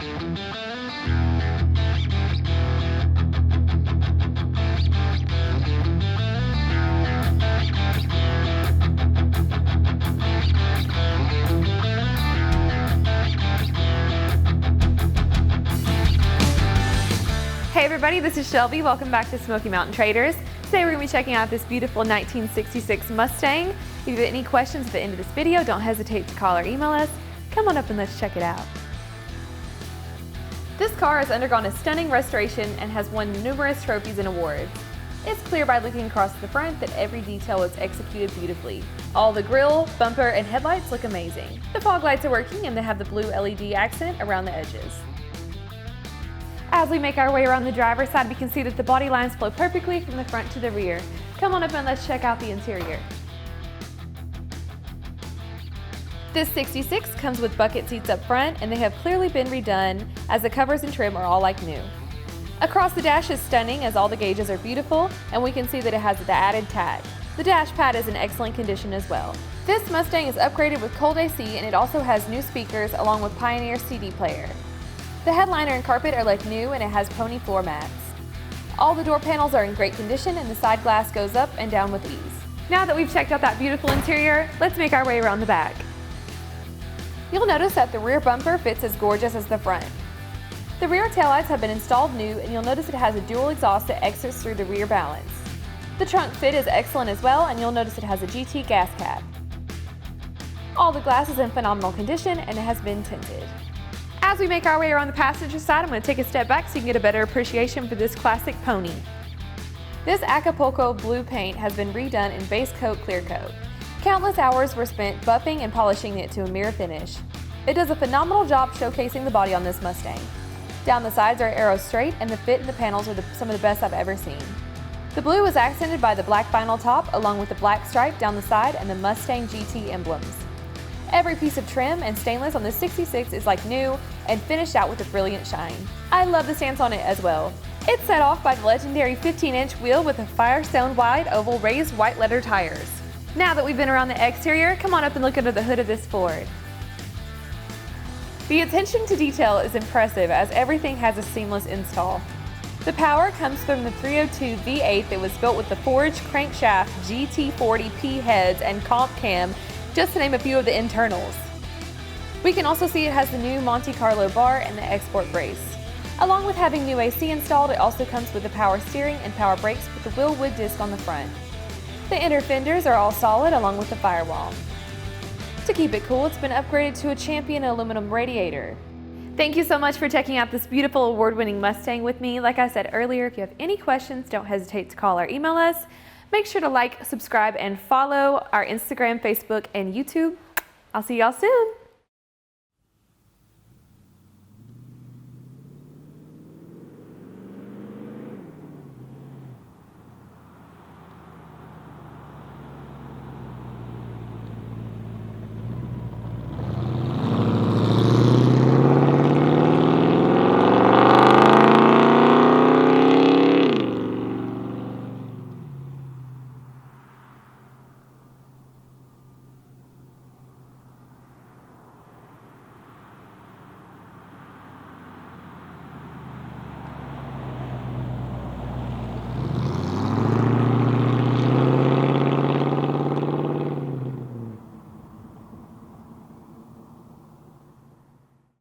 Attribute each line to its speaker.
Speaker 1: Hey everybody, this is Shelby. Welcome back to Smoky Mountain Traders. Today we're going to be checking out this beautiful 1966 Mustang. If you have any questions at the end of this video, don't hesitate to call or email us. Come on up and let's check it out. This car has undergone a stunning restoration and has won numerous trophies and awards. It's clear by looking across the front that every detail was executed beautifully. All the grille, bumper, and headlights look amazing. The fog lights are working and they have the blue LED accent around the edges. As we make our way around the driver's side, we can see that the body lines flow perfectly from the front to the rear. Come on up and let's check out the interior. This 66 comes with bucket seats up front and they have clearly been redone as the covers and trim are all like new. Across the dash is stunning as all the gauges are beautiful and we can see that it has the added tag. The dash pad is in excellent condition as well. This Mustang is upgraded with cold AC and it also has new speakers along with Pioneer CD player. The headliner and carpet are like new and it has pony floor mats. All the door panels are in great condition and the side glass goes up and down with ease. Now that we've checked out that beautiful interior, let's make our way around the back. You'll notice that the rear bumper fits as gorgeous as the front. The rear taillights have been installed new and you'll notice it has a dual exhaust that exits through the rear valance. The trunk fit is excellent as well and you'll notice it has a GT gas cap. All the glass is in phenomenal condition and it has been tinted. As we make our way around the passenger side, I'm going to take a step back so you can get a better appreciation for this classic pony. This Alcapulco Blue paint has been redone in base coat clear coat. Countless hours were spent buffing and polishing it to a mirror finish. It does a phenomenal job showcasing the body on this Mustang. Down the sides are arrow straight and the fit in the panels are some of the best I've ever seen. The blue was accented by the black vinyl top along with the black stripe down the side and the Mustang GT emblems. Every piece of trim and stainless on the 66 is like new and finished out with a brilliant shine. I love the stance on it as well. It's set off by the legendary 15-inch wheel with a Firestone wide oval raised white letter tires. Now that we've been around the exterior, come on up and look under the hood of this Ford. The attention to detail is impressive as everything has a seamless install. The power comes from the 302 V8 that was built with the forged crankshaft GT40P heads and comp cam, just to name a few of the internals. We can also see it has the new Monte Carlo bar and the export brace. Along with having new AC installed, it also comes with the power steering and power brakes with the Willwood disc on the front. The inner fenders are all solid along with the firewall. To keep it cool, it's been upgraded to a Champion aluminum radiator. Thank you so much for checking out this beautiful award-winning Mustang with me. Like I said earlier, if you have any questions, don't hesitate to call or email us. Make sure to like, subscribe, and follow our Instagram, Facebook, and YouTube. I'll see y'all soon.